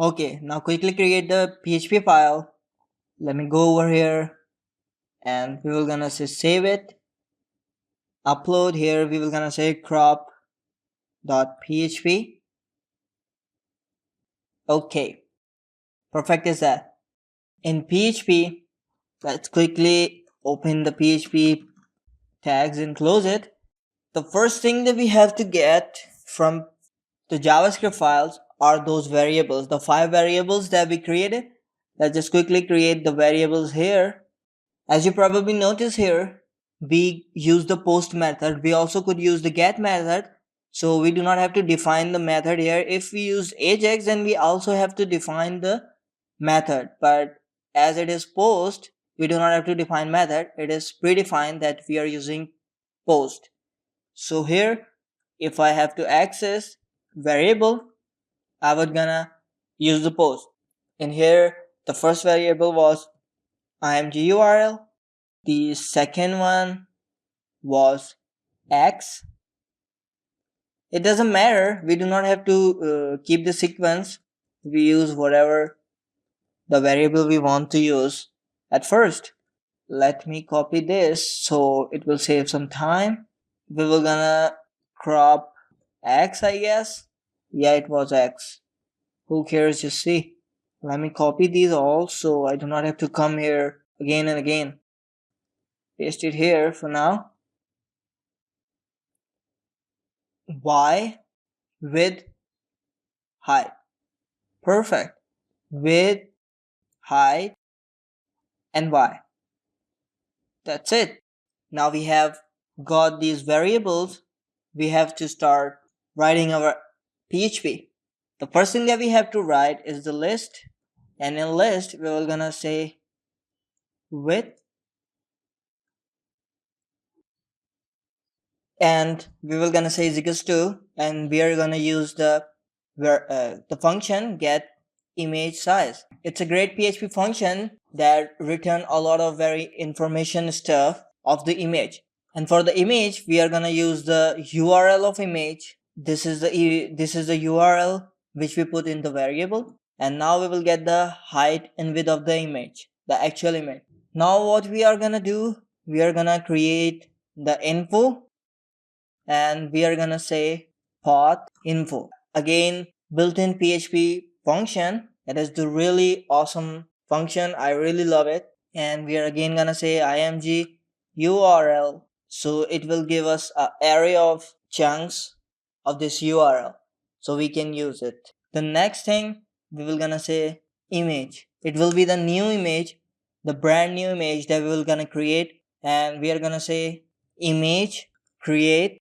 Okay, now quickly create the PHP file. Let me go over here and we will gonna say save it, upload. Here we will gonna say crop.php. Okay, perfect is that. In PHP, let's quickly open the PHP tags and close it. The first thing that we have to get from the JavaScript files are those variables, the 5 variables that we created. Let's just quickly create the variables here. As you probably notice here, we use the post method. We also could use the get method. So we do not have to define the method here. If we use Ajax, then we also have to define the method. But as it is post, we do not have to define method. It is predefined that we are using post. So here, if I have to access variable, I would gonna use the post. In here, the first variable was img URL. The second one was x. It doesn't matter. We do not have to keep the sequence. We use whatever the variable we want to use at first. Let me copy this so it will save some time. We were gonna crop x, I guess. Yeah, it was x. Who cares? Just see. Let me copy these all so I do not have to come here again and again. Paste it here for now. Y with height. Perfect. With height and y. That's it. Now we have got these variables. We have to start writing our PHP. The first thing that we have to write is the list, and in list we are gonna say width, and we will gonna say is equals to, and we are gonna use the function get image size. It's a great PHP function that return a lot of very information stuff of the image. And for the image, we are gonna use the URL of image. This is the URL which we put in the variable, and now we will get the height and width of the image, the actual image. Now what we are gonna do, we are gonna create the info, and we are gonna say path info. Again, built-in PHP function. It is the really awesome function. I really love it. And we are again gonna say img URL. So it will give us an array of chunks of this URL, so we can use it. The next thing we will gonna say image. It will be the new image, the brand new image that we will gonna create, and we are gonna say image create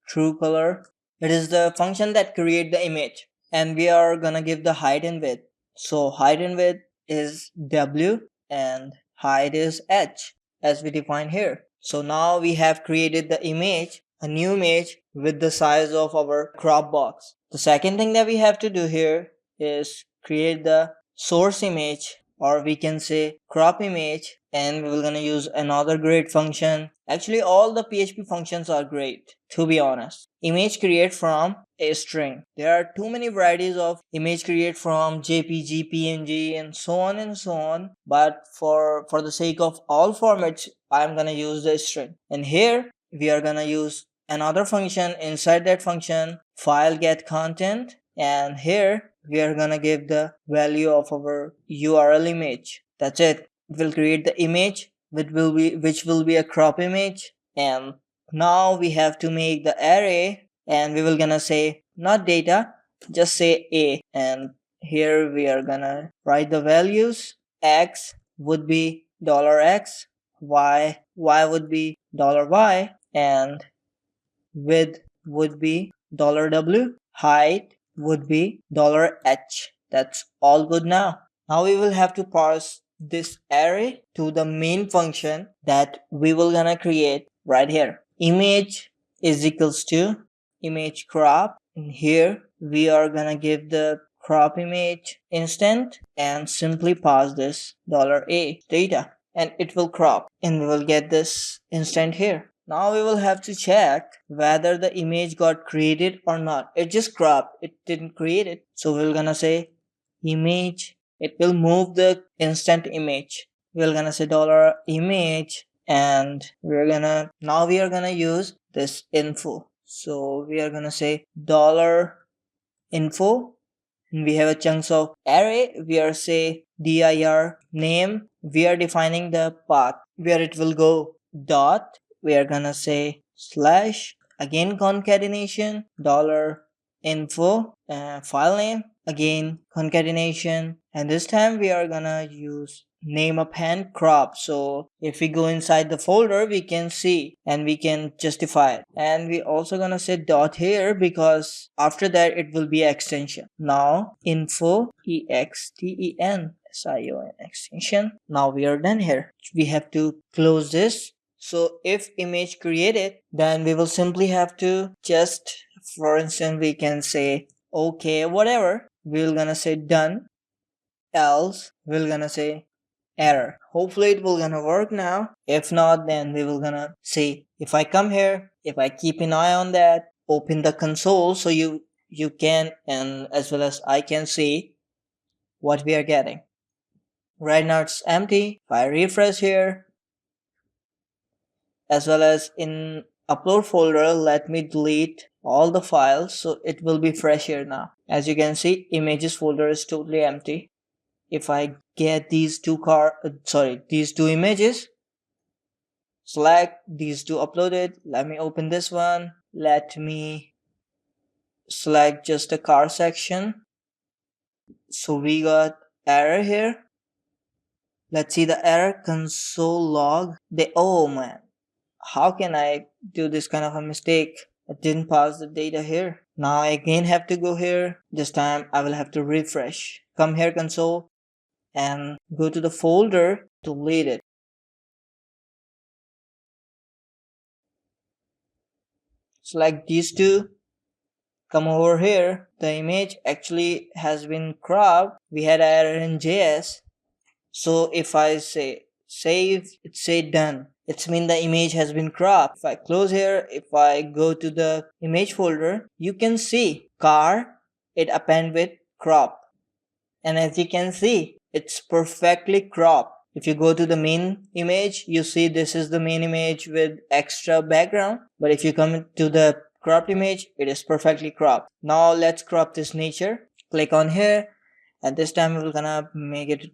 true color. It is the function that create the image, and we are gonna give the height and width. So height and width is W and height is H as we define here. So now we have created the image, a new image with the size of our crop box. The second thing that we have to do here is create the source image, or we can say crop image, and we're gonna use another great function. Actually, all the PHP functions are great, to be honest. Image create from a string. There are too many varieties of image create from JPG, PNG, and so on and so on. But for the sake of all formats, I'm gonna use the string. And here we are gonna use another function. Inside that function, file get content, and here we are gonna give the value of our URL image. That's it. It will create the image which will be a crop image. And now we have to make the array, and we will gonna say not data, just say a, and here we are gonna write the values. X would be $x, y would be $y, and width would be $w, height would be $h. That's all good now. Now we will have to parse this array to the main function that we will gonna create right here. Image is equals to image crop, and here we are gonna give the crop image instant and simply pass this $a data, and it will crop, and we will get this instant here. Now we will have to check whether the image got created or not. It just cropped, it didn't create it. So we're gonna say $image. It will move the instant image. We're gonna say $image, and now we are gonna use this info. So we are gonna say $info, and we have a chunks of array. We are say dir name. We are defining the path where it will go. Dot, we are gonna say slash, again concatenation, $info, file name, again concatenation, and this time we are gonna use name append crop. So if we go inside the folder, we can see and we can justify it. And we also gonna say dot here because after that it will be extension. Now info extension extension. Now we are done here. We have to close this. So if image created, then we will simply have to just, for instance, we can say okay, whatever. We're gonna say done, else we're gonna say error. Hopefully it will gonna work now. If not, then we will gonna see. If I come here, if I keep an eye on that, open the console so you can, and as well as I can see what we are getting. Right now it's empty. If I refresh here, as well as in upload folder, let me delete all the files so it will be fresh here now. As you can see, images folder is totally empty. If I get these two images, select these two uploaded, let me open this one, let me select just the car section. So we got error here. Let's see the error, console log. Oh man, how can I do this kind of a mistake? I didn't pass the data here. Now I again have to go here. This time I will have to refresh. Come here console and go to the folder, delete it. Select these two, come over here. The image actually has been cropped. We had error in JS. So if I say save, it say done. It's mean the image has been cropped. If I close here, if I go to the image folder, you can see car, it append with crop. And as you can see, it's perfectly cropped. If you go to the main image, you see this is the main image with extra background. But if you come to the cropped image, it is perfectly cropped. Now let's crop this nature. Click on here, and this time we're gonna make it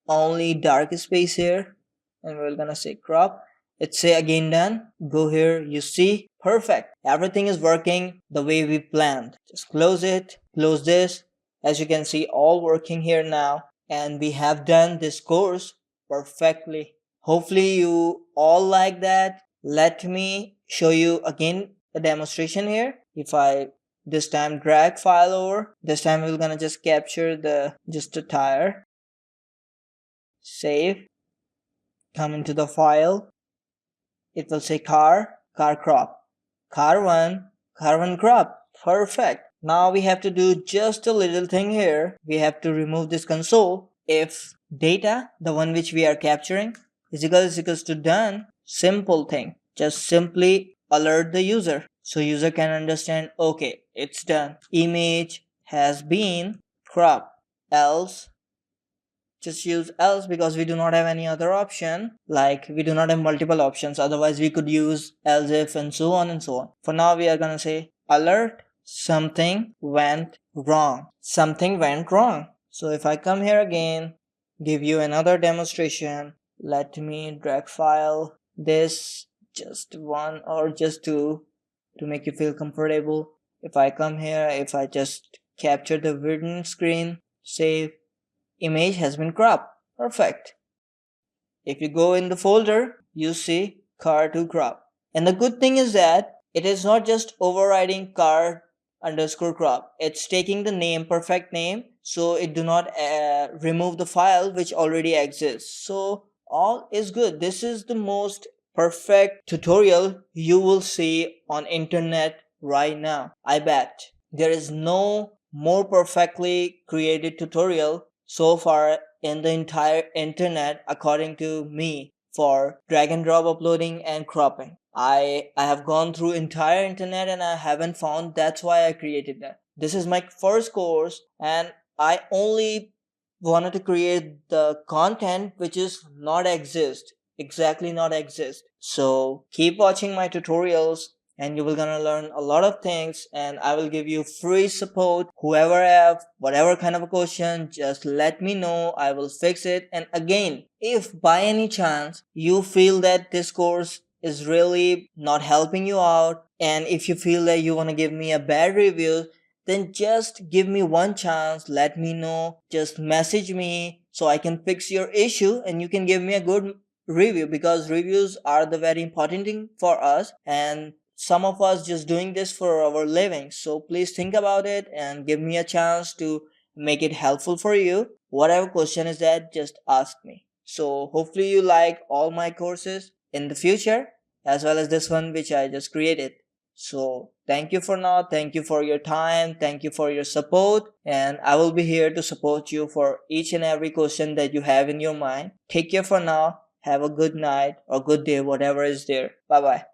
only dark space here, and we're gonna say crop. It's say again done. Go here, you see, perfect. Everything is working the way we planned. Just close it, close this. As you can see, all working here now, and we have done this course perfectly. Hopefully you all like that. Let me show you again the demonstration here. If I this time drag file over, this time we're gonna just capture just a tire. Save, come into the file, it will say car crop, car one crop. Perfect. Now we have to do just a little thing here. We have to remove this console. If data, the one which we are capturing, is equals to done, simple thing, just simply alert the user so user can understand, okay, it's done, image has been cropped. Else, just use else because we do not have any other option, like we do not have multiple options, otherwise we could use else if and so on and so on. For now we are gonna say alert, something went wrong. So if I come here again, give you another demonstration, let me drag file this, just one or just two to make you feel comfortable. If I come here, if I just capture the written screen, save, image has been cropped. Perfect. If you go in the folder, you see car to crop. And the good thing is that it is not just overriding car underscore crop. It's taking the name, perfect name, so it do not remove the file which already exists. So all is good. This is the most perfect tutorial you will see on internet right now. I bet there is no more perfectly created tutorial so far in the entire internet, according to me, for drag and drop uploading and cropping. I have gone through entire internet and I haven't found. That's why I created that. This is my first course, and I only wanted to create the content which is not exist, exactly not exist. So keep watching my tutorials and you will gonna learn a lot of things, and I will give you free support. Whoever have whatever kind of a question, just let me know, I will fix it. And again, if by any chance you feel that this course is really not helping you out, and if you feel that you want to give me a bad review, then just give me one chance, let me know, just message me so I can fix your issue and you can give me a good review, because reviews are the very important thing for us, and some of us just doing this for our living. So please think about it and give me a chance to make it helpful for you. Whatever question is that, just ask me. So hopefully you like all my courses in the future as well as this one which I just created. So thank you for now, thank you for your time, thank you for your support, and I will be here to support you for each and every question that you have in your mind. Take care for now, have a good night or good day, whatever is there. Bye bye.